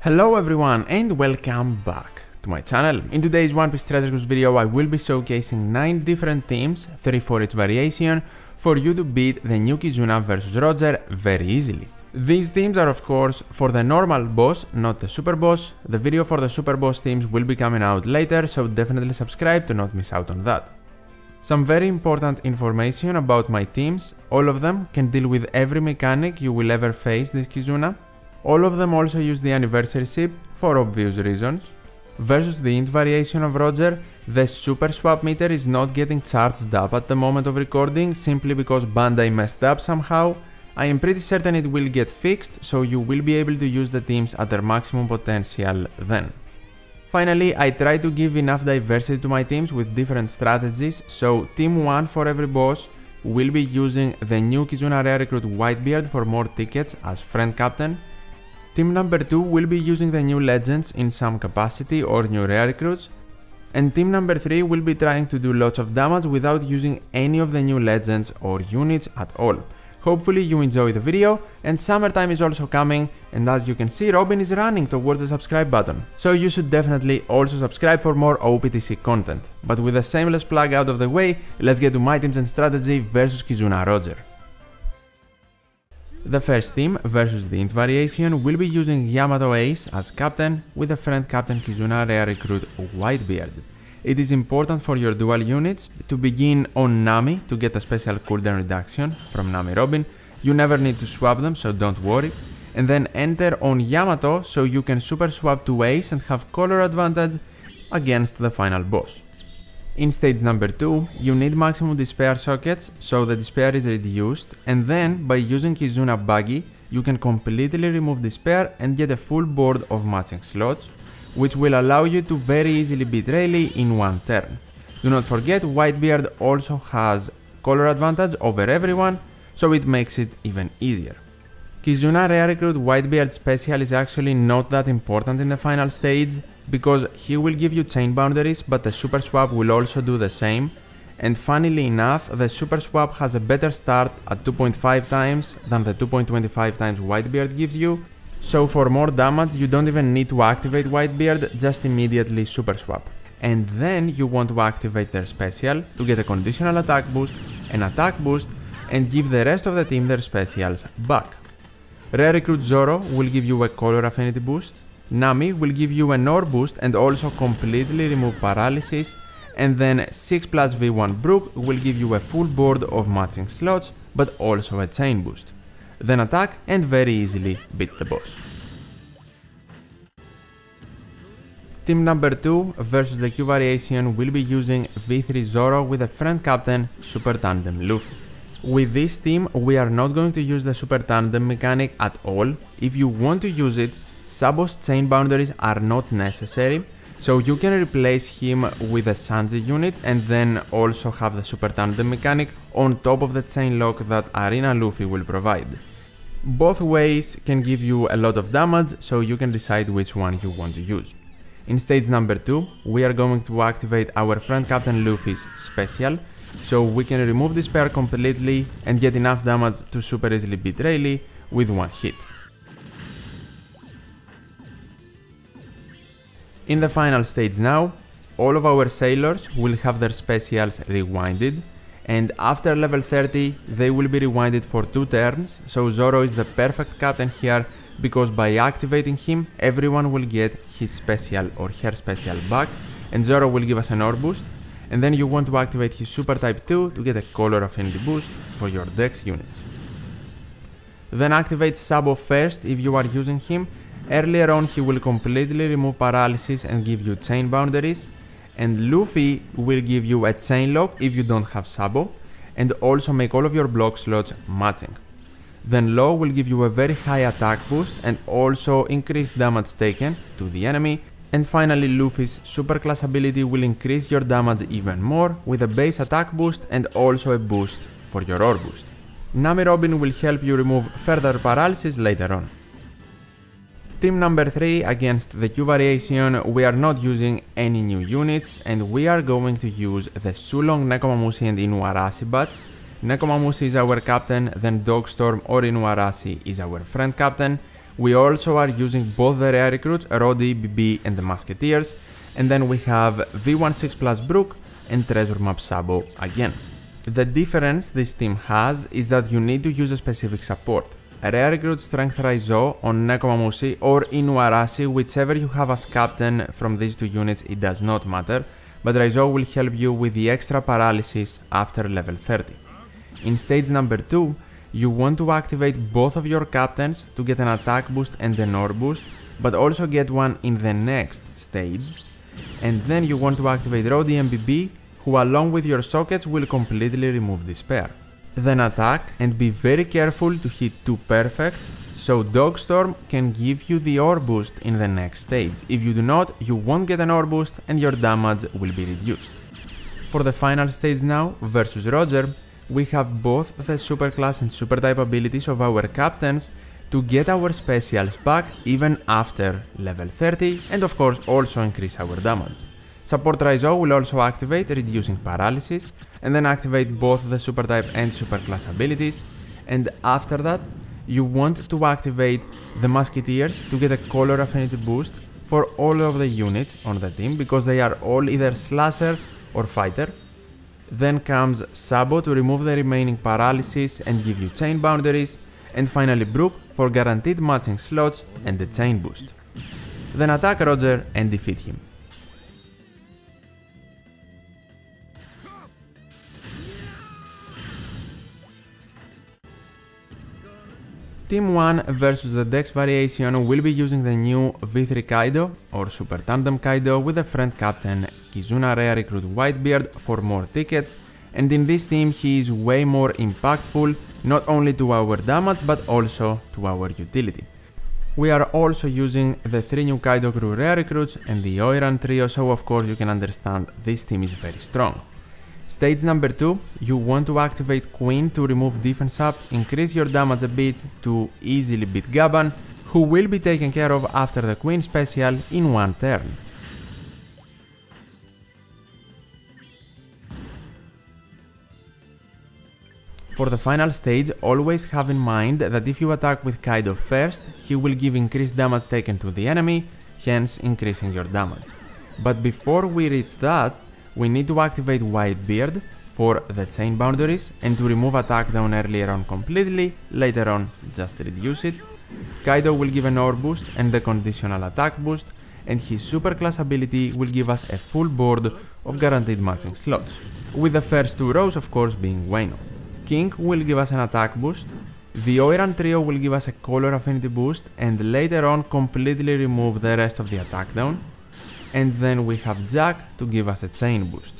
Hello everyone and welcome back to my channel. In today's One Piece Treasure Cruise video I will be showcasing 9 different teams, 3 for each variation, for you to beat the new Kizuna vs Roger very easily. These teams are of course for the normal boss, not the super boss. The video for the super boss teams will be coming out later, so definitely subscribe to not miss out on that. Some very important information about my teams. All of them can deal with every mechanic you will ever face this Kizuna. All of them also use the anniversary ship for obvious reasons. Versus the int variation of Roger, the super swap meter is not getting charged up at the moment of recording simply because Bandai messed up somehow. I am pretty certain it will get fixed, so you will be able to use the teams at their maximum potential then. Finally, I try to give enough diversity to my teams with different strategies, so Team 1 for every boss will be using the new Kizuna rare recruit Whitebeard for more tickets as friend captain. Team number 2 will be using the new legends in some capacity or new rare recruits. And team number 3 will be trying to do lots of damage without using any of the new legends or units at all. Hopefully you enjoy the video, and summertime is also coming, and as you can see Robin is running towards the subscribe button. So you should definitely also subscribe for more OPTC content. But with a shameless plug out of the way, let's get to my teams and strategy versus Kizuna Roger. The first team versus the int variation will be using Yamato Ace as captain with a friend captain Kizuna rare recruit Whitebeard. It is important for your dual units to begin on Nami to get a special cooldown reduction from Nami Robin. You never need to swap them, so don't worry. And then enter on Yamato so you can super swap to Ace and have color advantage against the final boss. In stage number 2, you need maximum despair sockets, so the despair is reduced, and then by using Kizuna Buggy, you can completely remove despair and get a full board of matching slots, which will allow you to very easily beat Rayleigh in one turn. Do not forget, Whitebeard also has color advantage over everyone, so it makes it even easier. Kizuna rare recruit Whitebeard special is actually not that important in the final stage, because he will give you chain boundaries, but the super swap will also do the same. And funnily enough, the super swap has a better start at 2.5 times than the 2.25 times Whitebeard gives you. So for more damage you don't even need to activate Whitebeard, just immediately super swap. And then you want to activate their special to get a conditional attack boost, an attack boost, and give the rest of the team their specials back. Rare recruit Zoro will give you a color affinity boost. Nami will give you an ore boost and also completely remove paralysis, and then 6 plus V1 Brook will give you a full board of matching slots but also a chain boost. Then attack and very easily beat the boss. Team number 2 versus the Q variation will be using V3 Zoro with a friend captain Super Tandem Luffy. With this team we are not going to use the Super Tandem mechanic at all. If you want to use it, Sabo's chain boundaries are not necessary, so you can replace him with a Sanji unit and then also have the Super Tandem mechanic on top of the chain lock that Arena Luffy will provide. Both ways can give you a lot of damage, so you can decide which one you want to use. In stage number 2, we are going to activate our friend captain Luffy's special, so we can remove despair completely and get enough damage to super easily beat Rayleigh with one hit. In the final stage now, all of our sailors will have their specials rewinded, and after level 30 they will be rewinded for 2 turns, so Zoro is the perfect captain here because by activating him everyone will get his special or her special back, and Zoro will give us an ore boost, and then you want to activate his super type 2 to get a color affinity boost for your dex units. Then activate Sabo first if you are using him. Earlier on he will completely remove paralysis and give you chain boundaries, and Luffy will give you a chain lock if you don't have Sabo, and also make all of your block slots matching. Then Law will give you a very high attack boost and also increase damage taken to the enemy, and finally Luffy's super class ability will increase your damage even more with a base attack boost and also a boost for your ore boost. Nami Robin will help you remove further paralysis later on. Team number 3 against the Q variation, we are not using any new units and we are going to use the Sulong, Nekomamushi and Inuarashi batch. Nekomamushi is our captain, then Dogstorm or Inuarashi is our friend captain. We also are using both the rare recruits, Roddy, BB and the Musketeers, and then we have V16 plus Brook and Treasure Map Sabo again. The difference this team has is that you need to use a specific support. Rare recruit Strength Raizo on Nekomamushi or Inuarashi, whichever you have as captain from these two units, it does not matter, but Raizo will help you with the extra paralysis after level 30. In stage number 2, you want to activate both of your captains to get an attack boost and an ore boost, but also get one in the next stage. And then you want to activate Roddy and BB, who along with your sockets will completely remove despair. Then attack and be very careful to hit 2 perfects, so Dogstorm can give you the ore boost in the next stage. If you do not, you won't get an ore boost and your damage will be reduced. For the final stage now, versus Roger, we have both the superclass and super type abilities of our captains to get our specials back even after level 30 and of course also increase our damage. Support Raizo will also activate, reducing paralysis, and then activate both the super type and superclass abilities, and after that you want to activate the Musketeers to get a color affinity boost for all of the units on the team because they are all either slasher or fighter. Then comes Sabo to remove the remaining paralysis and give you chain boundaries, and finally Brook for guaranteed matching slots and the chain boost. Then attack Roger and defeat him. Team 1 versus the Dex variation will be using the new V3 Kaido or Super Tandem Kaido with the friend captain Kizuna rare recruit Whitebeard for more tickets, and in this team he is way more impactful not only to our damage but also to our utility. We are also using the 3 new Kaido crew rare recruits and the Oiran trio, so of course you can understand this team is very strong. Stage number 2, you want to activate Queen to remove defense up, increase your damage a bit to easily beat Gaban, who will be taken care of after the Queen special in 1 turn. For the final stage, always have in mind that if you attack with Kaido first, he will give increased damage taken to the enemy, hence increasing your damage. But before we reach that, we need to activate Whitebeard for the chain boundaries and to remove attack down earlier on completely, later on just reduce it. Kaido will give an ore boost and the conditional attack boost, and his superclass ability will give us a full board of guaranteed matching slots, with the first 2 rows of course being Wano. King will give us an attack boost, the Oiran trio will give us a color affinity boost and later on completely remove the rest of the attack down. And then we have Jack to give us a chain boost.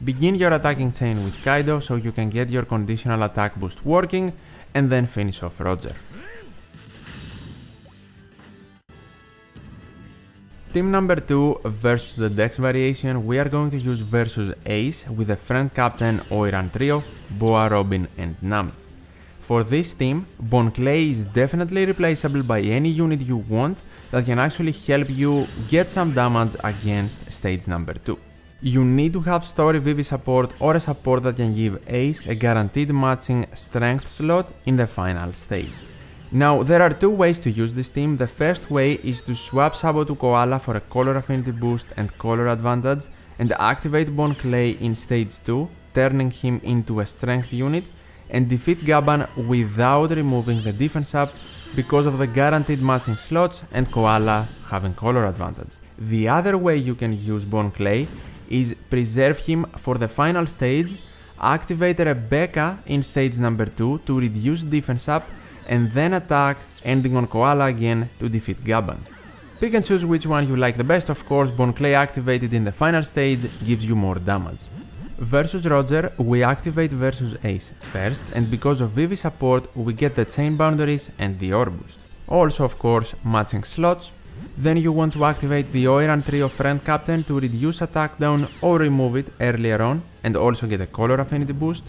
Begin your attacking chain with Kaido so you can get your conditional attack boost working and then finish off Roger. Team number 2 versus the Dex variation, we are going to use versus Ace with the friend captain Oiran trio, Boa, Robin and Nami. For this team, Bon Clay is definitely replaceable by any unit you want that can actually help you get some damage against stage number 2. You need to have story Vivi support or a support that can give Ace a guaranteed matching strength slot in the final stage. Now, there are 2 ways to use this team. The first way is to swap Sabo to Koala for a color affinity boost and color advantage and activate Bon Clay in stage 2, turning him into a strength unit, and defeat Gaban without removing the defense up because of the guaranteed matching slots and Koala having color advantage. The other way you can use Bon Clay is preserve him for the final stage, activate Rebecca in stage number 2 to reduce defense up, and then attack, ending on Koala again to defeat Gaban. Pick and choose which one you like the best, of course. Bon Clay activated in the final stage gives you more damage. Versus Roger, we activate versus Ace first, and because of Vivi support, we get the chain boundaries and the ore boost. Also, of course, matching slots. Then you want to activate the Oiran trio friend captain to reduce attack down or remove it earlier on, and also get a color affinity boost.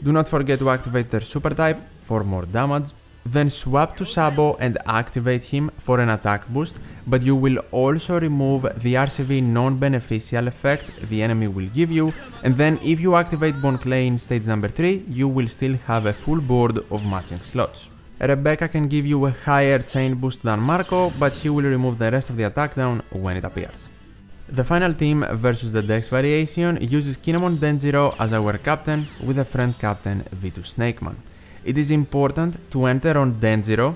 Do not forget to activate their super type for more damage. Then swap to Sabo and activate him for an attack boost, but you will also remove the RCV non-beneficial effect the enemy will give you, and then if you activate Bon Clay in stage number 3, you will still have a full board of matching slots. Rebecca can give you a higher chain boost than Marco, but he will remove the rest of the attack down when it appears. The final team versus the Dex variation uses Kinemon Denjiro as our captain with a friend captain V2 Snakeman. It is important to enter on Denjiro,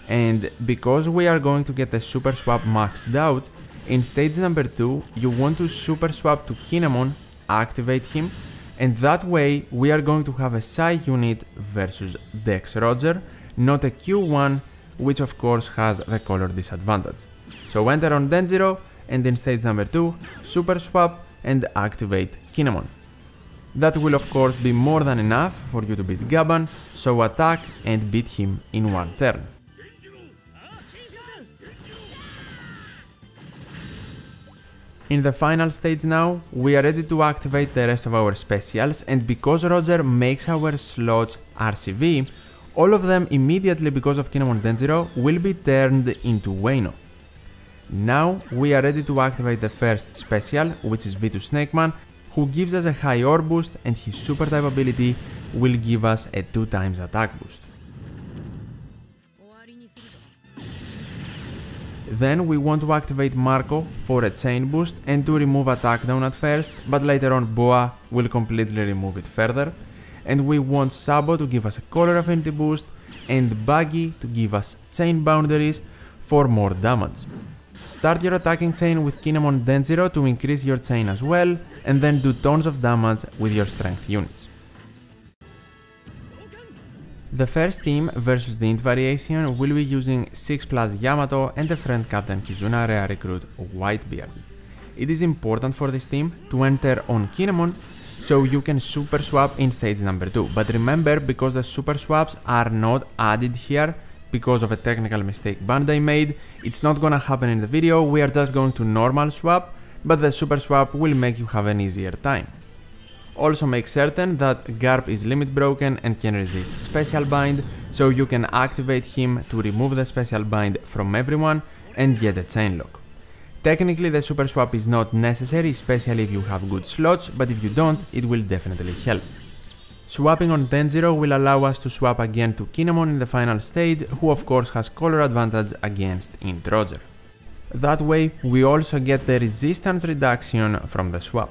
and because we are going to get the super swap maxed out, in stage number 2 you want to super swap to Kinemon, activate him, and that way we are going to have a Psi unit versus Dex Roger, not a Q1, which of course has the color disadvantage. So enter on Denjiro, and in stage number 2, super swap and activate Kinemon. That will of course be more than enough for you to beat Gaban, so attack and beat him in one turn. In the final stage now, we are ready to activate the rest of our specials, and because Roger makes our slots RCV, all of them immediately because of Kinemon Denjiro will be turned into Wano. Now we are ready to activate the first special, which is V2 Snakeman, who gives us a high orb boost, and his super type ability will give us a 2x attack boost. Then we want to activate Marco for a chain boost and to remove attack down at first, but later on Boa will completely remove it further. And we want Sabo to give us a color affinity boost and Buggy to give us chain boundaries for more damage. Start your attacking chain with Kinemon Denjiro to increase your chain as well, and then do tons of damage with your strength units. The first team versus the int variation will be using 6+ Yamato and a friend captain Kizuna rare recruit Whitebeard. It is important for this team to enter on Kinemon so you can super swap in stage number 2, but remember, because the super swaps are not added here because of a technical mistake Bandai made, it's not gonna happen in the video, we are just going to normal swap, but the super swap will make you have an easier time. Also make certain that Garp is limit broken and can resist special bind, so you can activate him to remove the special bind from everyone and get a chain lock. Technically the super swap is not necessary, especially if you have good slots, but if you don't, it will definitely help. Swapping on Denjiro will allow us to swap again to Kinemon in the final stage, who of course has color advantage against int Roger. That way we also get the resistance reduction from the swap.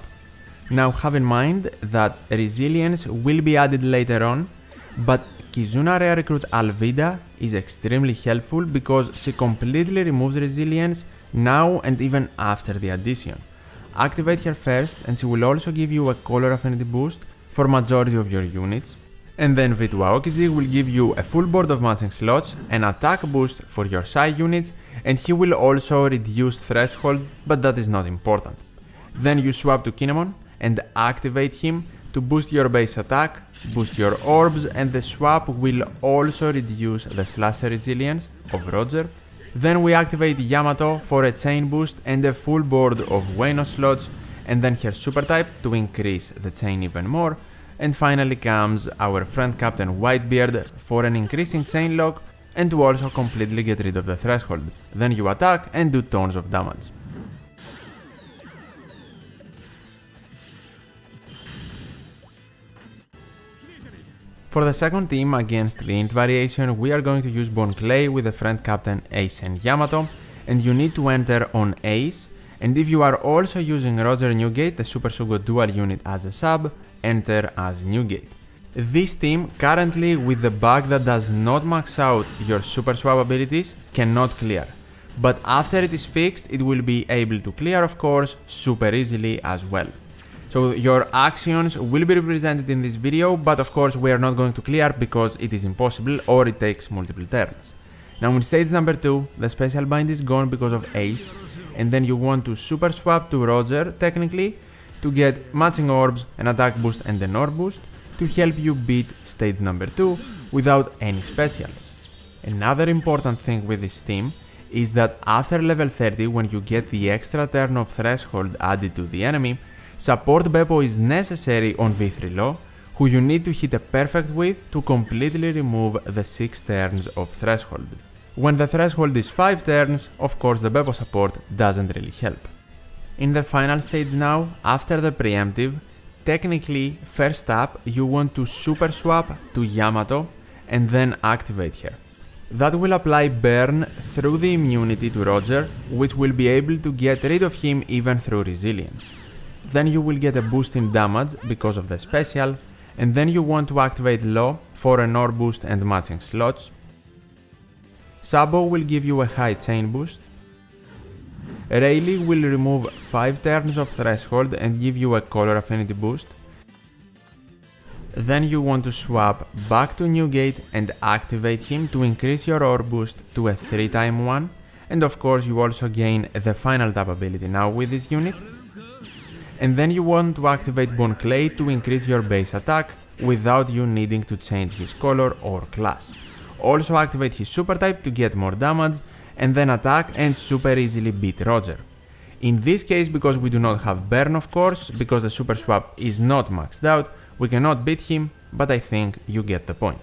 Now have in mind that resilience will be added later on, but Kizuna rare recruit Alvida is extremely helpful because she completely removes resilience now and even after the addition. Activate her first and she will also give you a color affinity boost for majority of your units, and then V2 Aokiji will give you a full board of matching slots, an attack boost for your Psi units, and he will also reduce threshold, but that is not important. Then you swap to Kinemon and activate him to boost your base attack, boost your orbs, and the swap will also reduce the slasher resilience of Roger. Then we activate Yamato for a chain boost and a full board of Wano slots, and then her super type to increase the chain even more, and finally comes our friend captain Whitebeard for an increasing chain lock and to also completely get rid of the threshold. Then you attack and do tons of damage. For the second team against the int variation, we are going to use Bon Clay with the friend captain Ace and Yamato, and you need to enter on Ace, and if you are also using Roger Newgate, the Super Sugo dual unit as a sub, enter as Newgate. This team, currently with the bug that does not max out your super swap abilities, cannot clear. But after it is fixed, it will be able to clear, of course, super easily as well. So your actions will be represented in this video, but of course we are not going to clear because it is impossible or it takes multiple turns. Now in stage number 2, the special bind is gone because of Ace, and then you want to super swap to Roger, technically, to get matching orbs, an attack boost and an orb boost, to help you beat stage number 2 without any specials. Another important thing with this team is that after level 30, when you get the extra turn of threshold added to the enemy, support Beppo is necessary on V3 Law, who you need to hit a perfect with to completely remove the 6 turns of threshold. When the threshold is 5 turns, of course the Beppo support doesn't really help. In the final stage now, after the preemptive, technically first up you want to super swap to Yamato and then activate her. That will apply burn through the immunity to Roger, which will be able to get rid of him even through resilience. Then you will get a boost in damage because of the special, and then you want to activate Law for an ore boost and matching slots. Sabo will give you a high chain boost. Rayleigh will remove 5 turns of threshold and give you a color affinity boost. Then you want to swap back to Newgate and activate him to increase your ore boost to a 3x one, and of course you also gain the final tap ability now with this unit. And then you want to activate Bon Clay to increase your base attack without you needing to change his color or class. Also activate his super type to get more damage, and then attack and super easily beat Roger. In this case, because we do not have burn of course, because the super swap is not maxed out, we cannot beat him, but I think you get the point.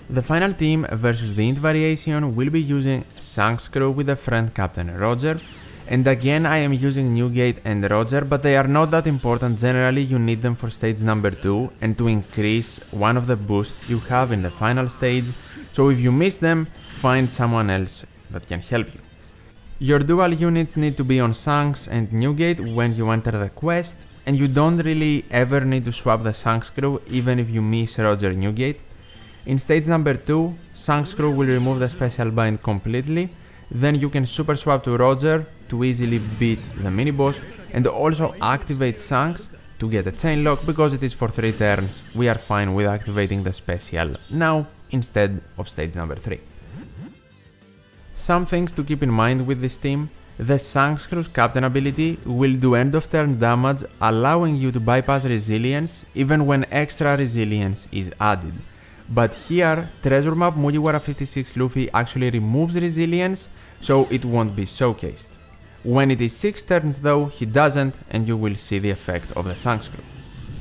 The final team versus the int variation will be using Shanks crew with the friend Captain Roger, and again I am using Newgate and Roger, but they are not that important. Generally you need them for stage number 2 and to increase one of the boosts you have in the final stage, so if you miss them, find someone else that can help you. Your dual units need to be on Shanks and Newgate when you enter the quest, and you don't really ever need to swap the Shanks crew even if you miss Roger Newgate. In stage number 2, Shanks crew will remove the special bind completely, then you can super swap to Roger to easily beat the mini-boss, and also activate Shanks to get a chain lock. Because it is for 3 turns, we are fine with activating the special now instead of stage number 3. Some things to keep in mind with this team: the Shanks crew's captain ability will do end of turn damage, allowing you to bypass resilience even when extra resilience is added. But here, Treasure Map Mugiwara 56 Luffy actually removes resilience, so it won't be showcased. When it is 6 turns though, he doesn't, and you will see the effect of the Shanks crew.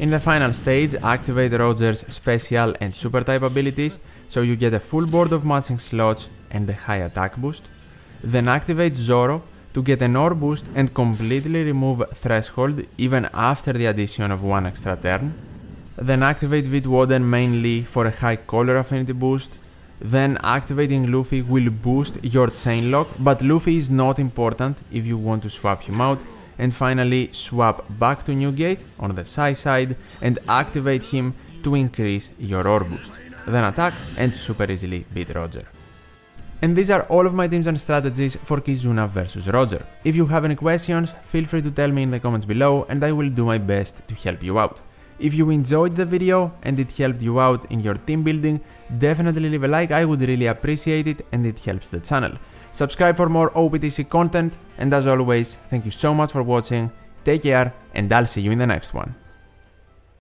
In the final stage, activate Roger's special and super type abilities, so you get a full board of matching slots and a high attack boost. Then activate Zoro to get an ore boost and completely remove threshold even after the addition of 1 extra turn. Then activate Vidwarden mainly for a high color affinity boost. Then activating Luffy will boost your chain lock, but Luffy is not important if you want to swap him out. And finally swap back to Newgate on the side and activate him to increase your ore boost. Then attack and super easily beat Roger. And these are all of my teams and strategies for Kizuna vs Roger. If you have any questions, feel free to tell me in the comments below and I will do my best to help you out. If you enjoyed the video and it helped you out in your team building, definitely leave a like, I would really appreciate it and it helps the channel. Subscribe for more OPTC content, and as always, thank you so much for watching, take care, and I'll see you in the next one.